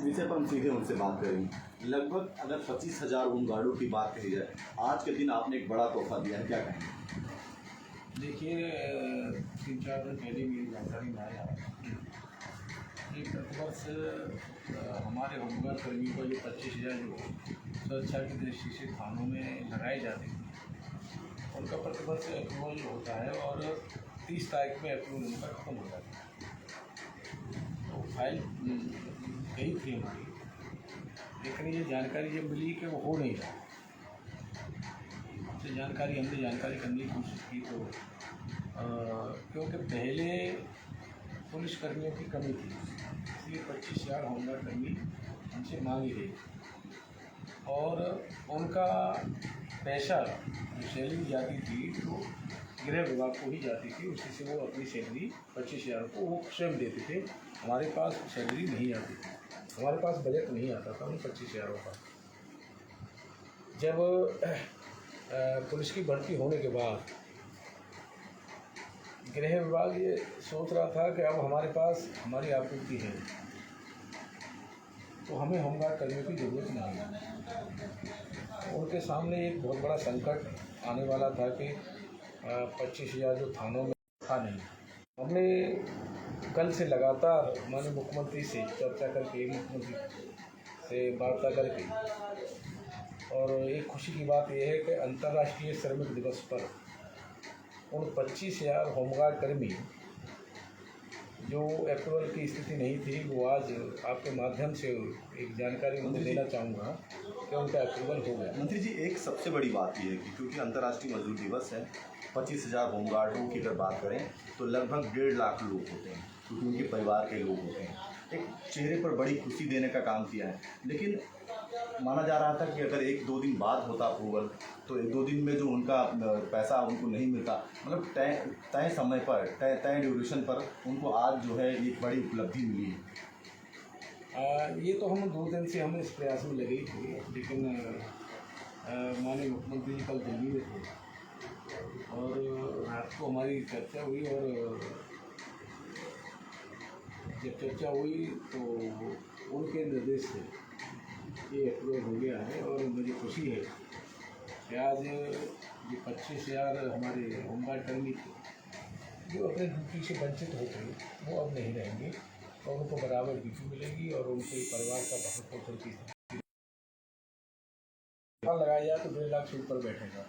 विषय पर हम सीधे उनसे बात करेंगे। लगभग अगर 25,000 होमगार्डों की बात कही जाए, आज के दिन आपने एक बड़ा तोहफा दिया है, क्या कहेंगे? देखिए, 3-4 दिन पहले मेरी जानकारी में आया कि प्रतिवर्ष हमारे होमगार्ड कर्मियों का जो 25,000 जो सुरक्षा की दृष्टि से थानों में लगाए जाते हैं, उनका प्रतिवर्ष अप्रूवल होता है और 30 तारीख में अप्रूवल उनका खत्म हो जाता है। तो फाइल गई थी हमारी, लेकिन ये जानकारी जब मिली कि वो हो नहीं रहा, हमने जानकारी करने की कोशिश की तो क्योंकि पहले पुलिस कर्मियों की कमी थी, इसलिए 25,000 होमगार्ड कर्मी हमसे मांगी गई और उनका पैसा जो सैलरी जाती थी तो गृह विभाग को ही जाती थी, उसी से वो अपनी सैलरी 25,000 को वो स्वयं देते थे। हमारे पास सैलरी नहीं आती थी, हमारे पास बजट नहीं आता था उन 25,000 का। जब पुलिस की भर्ती होने के बाद गृह विभाग ये सोच रहा था कि अब हमारे पास हमारी आपूर्ति है तो हमें होमगार्ड कर्मियों की ज़रूरत नहीं है। उनके सामने एक बहुत बड़ा संकट आने वाला था कि 25,000 जो थानों में था नहीं। हमने कल से लगातार माननीय मुख्यमंत्री से चर्चा करके, मुख्यमंत्री से वार्ता करके, और एक खुशी की बात यह है कि अंतर्राष्ट्रीय श्रमिक दिवस पर उन 25,000 होमगार्ड कर्मी जो अप्रूवल की स्थिति नहीं थी, वो आज आपके माध्यम से एक जानकारी उनको देना चाहूँगा कि उनका अप्रूवल हो गया। मंत्री जी, एक सबसे बड़ी बात यह है कि क्योंकि अंतर्राष्ट्रीय मजदूर दिवस है, 25,000 होमगार्डों की अगर बात करें तो लगभग 1.5 लाख लोग होते हैं, क्योंकि उनके परिवार के लोग होते हैं। एक चेहरे पर बड़ी खुशी देने का काम किया है, लेकिन माना जा रहा था कि अगर 1-2 दिन बाद होता अप्रूवल तो 1-2 दिन में जो उनका पैसा उनको नहीं मिलता, मतलब तय समय पर तय ड्यूरेशन पर उनको आज जो है एक बड़ी उपलब्धि मिली है। ये तो हम 2 दिन से हम इस प्रयास में लगे थे, लेकिन माननीय मुख्यमंत्री जी कल दिल्ली में थे और रात को हमारी चर्चा हुई, और जब चर्चा हुई तो उनके निर्देश से ये अप्रूवल हो गया है। और मुझे खुशी है कि आज ये 25,000 हमारे होमगार्ड कर्मी थे जो अपने ड्यूटी से वंचित होते वो अब नहीं रहेंगे और उनको बराबर ड्यूटी मिलेगी और उनके परिवार का भरण पोषण की लगाया जाए तो 1.5 लाख से ऊपर बैठेगा।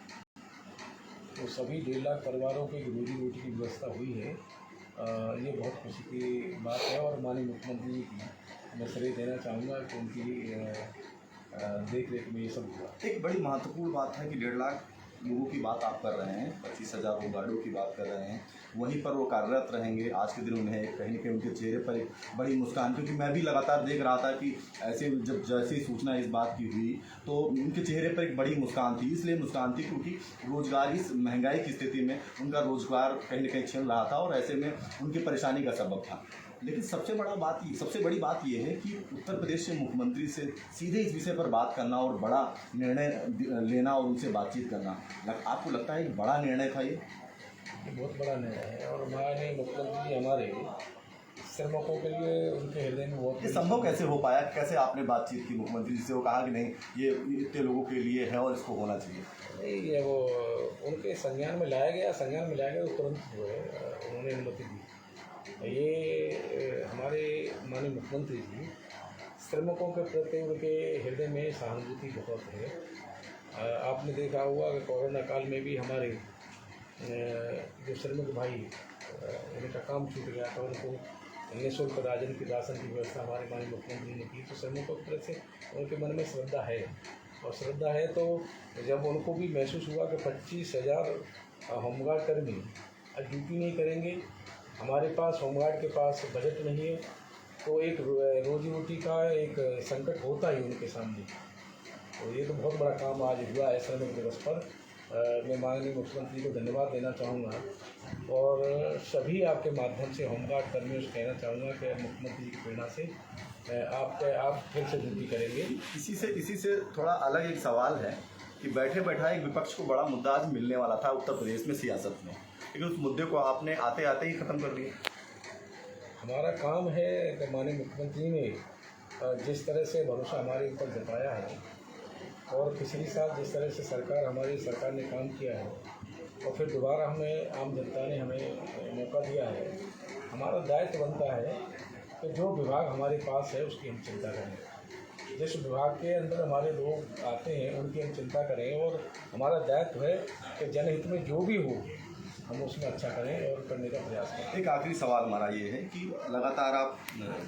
तो सभी 1.5 लाख परिवारों की रोजी रोटी की व्यवस्था हुई है। ये बहुत खुशी की बात है और माननीय मुख्यमंत्री जी की मैं श्रेय देना चाहूँगा कि उनकी देख रेख में ये सब हुआ। एक बड़ी महत्वपूर्ण बात है कि 1.5 लाख लोगों की बात आप कर रहे हैं, 25,000 होमगार्डों की बात कर रहे हैं, वहीं पर वो कार्यरत रहेंगे। आज के दिन उन्हें कहीं न कहीं उनके चेहरे पर एक बड़ी मुस्कान, क्योंकि मैं भी लगातार देख रहा था कि ऐसे जब जैसे सूचना इस बात की हुई तो उनके चेहरे पर एक बड़ी मुस्कान थी। इसलिए मुस्कान थी क्योंकि रोज़गार, इस महंगाई की स्थिति में उनका रोज़गार कहीं न कहीं छिन रहा था और ऐसे में उनकी परेशानी का सबब था। लेकिन सबसे बड़ी बात ये है कि उत्तर प्रदेश के मुख्यमंत्री से सीधे इस विषय पर बात करना और बड़ा निर्णय लेना और उनसे बातचीत करना, आपको लगता है एक बड़ा निर्णय था ये? बहुत बड़ा निर्णय है और माननीय मुख्यमंत्री जी हमारे श्रमिकों के लिए उनके हृदय में बहुत। ये संभव कैसे हो पाया? कैसे आपने बातचीत की मुख्यमंत्री जी से? वो कहा कि नहीं, ये इतने लोगों के लिए है और इसको होना चाहिए। नहीं, ये वो उनके संज्ञान में लाया गया तो तुरंत जो है उन्होंने अनुमति दी। ये हमारे माननीय मुख्यमंत्री जी श्रमिकों के प्रति उनके हृदय में सहानुभूति बहुत है। आपने देखा होगा कि कोरोना काल में भी हमारे जो श्रमिक भाई उनका काम छूट गया था, उनको निःशुल्क राशन की व्यवस्था हमारे माननीय मुख्यमंत्री ने की। तो श्रमिकों की तरफ से उनके मन में श्रद्धा है, और श्रद्धा है तो जब उनको भी महसूस हुआ कि 25,000 होमगार्ड कर्मी ड्यूटी नहीं करेंगे, हमारे पास होमगार्ड के पास बजट नहीं है, तो एक रोजी रोटी का एक संकट होता ही उनके सामने। तो ये तो बहुत बड़ा काम आज हुआ है श्रमिक दिवस पर। मैं माननीय मुख्यमंत्री को धन्यवाद देना चाहूँगा और सभी आपके माध्यम से होमगार्ड कर्मियों से कहना चाहूँगा कि मुख्यमंत्री जी की प्रेरणा से आप फिर से ड्यूटी करेंगे। इसी से थोड़ा अलग एक सवाल है कि बैठे बैठाए विपक्ष को बड़ा मुद्दा आज मिलने वाला था उत्तर प्रदेश में सियासत में, लेकिन उस मुद्दे को आपने आते आते ही ख़त्म कर दिया। हमारा काम है कि माननीय मुख्यमंत्री ने जिस तरह से भरोसा हमारे ऊपर जताया है और पिछली साल जिस तरह से हमारी सरकार ने काम किया है और फिर दोबारा हमें आम जनता ने हमें मौका दिया है, हमारा दायित्व बनता है कि जो विभाग हमारे पास है उसकी हम चिंता करें, जिस विभाग के अंदर हमारे लोग आते हैं उनकी हम चिंता करें और हमारा दायित्व है कि जनहित में जो भी हो हम उसमें अच्छा करें और करने का प्रयास करें। एक आखिरी सवाल हमारा ये है कि लगातार आप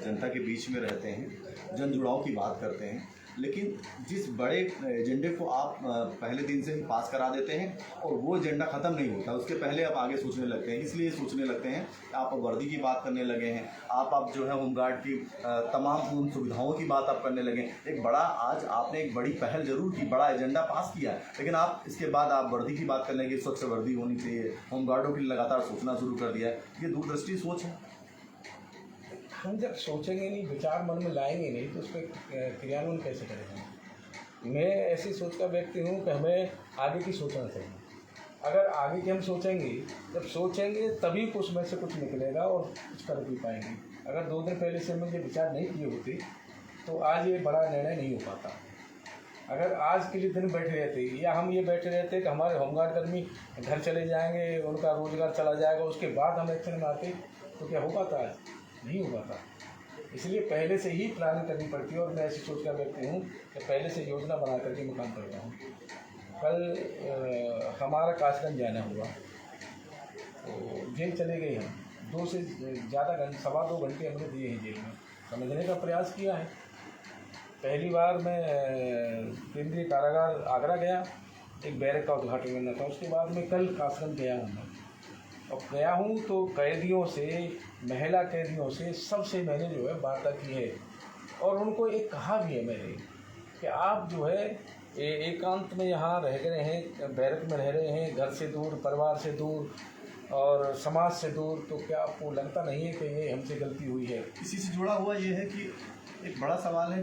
जनता के बीच में रहते हैं, जन जुड़ाव की बात करते हैं, लेकिन जिस बड़े एजेंडे को आप पहले दिन से ही पास करा देते हैं और वो एजेंडा ख़त्म नहीं होता, उसके पहले आप आगे सोचने लगते हैं, इसलिए सोचने लगते हैं कि आप वर्दी की बात करने लगे हैं, आप जो है होमगार्ड की तमाम उन सुविधाओं की बात आप करने लगे। एक बड़ा आज आपने एक बड़ी पहल जरूर की, बड़ा एजेंडा पास किया है, लेकिन आप इसके बाद आप वर्दी की बात करने लगे, स्वच्छ वर्दी होनी चाहिए, होमगार्डों के लिए लगातार सोचना शुरू कर दिया है। ये दूरदृष्टि सोच है। हम जब सोचेंगे नहीं, विचार मन में लाएंगे नहीं तो उस पर क्रियान्वयन कैसे करेंगे। मैं ऐसी सोच का व्यक्ति हूँ कि हमें आगे की सोचना चाहिए। अगर आगे की हम सोचेंगे, जब सोचेंगे तभी उसमें से कुछ निकलेगा और कुछ कर भी पाएंगे। अगर 2 दिन पहले से हमने ये विचार नहीं किए होते तो आज ये बड़ा निर्णय नहीं हो पाता। अगर आज के लिए दिन बैठे रहते या हम ये बैठे रहते कि हमारे होमगार्ड कर्मी घर चले जाएंगे, उनका रोजगार चला जाएगा, उसके बाद हम एक्शन में आते तो क्या हो पाता? आज नहीं हो पाता। इसलिए पहले से ही प्लानिंग करनी पड़ती है और मैं ऐसी सोच का व्यक्ति हूँ कि पहले से योजना बना करके मैं काम करता हूँ। कल हमारा कासगंज जाना हुआ तो जेल चले गए हम, 2 से ज़्यादा घंटे, 2.25 घंटे हमने दिए हैं जेल में, समझने का प्रयास किया है। पहली बार मैं केंद्रीय कारागार आगरा गया, एक बैरक का उद्घाटन करना था, उसके बाद मैं कल कासगंज गया हूँ मैं। और गया हूँ तो कैदियों से, महिला कैदियों से सबसे मैंने जो है वार्ता की है और उनको एक कहा भी है मैंने कि आप जो है एकांत में यहाँ रह गए हैं, बैरक में रह रहे हैं, घर से दूर, परिवार से दूर और समाज से दूर, तो क्या आपको लगता नहीं है कि ये हमसे गलती हुई है? इसी से जुड़ा हुआ ये है कि एक बड़ा सवाल है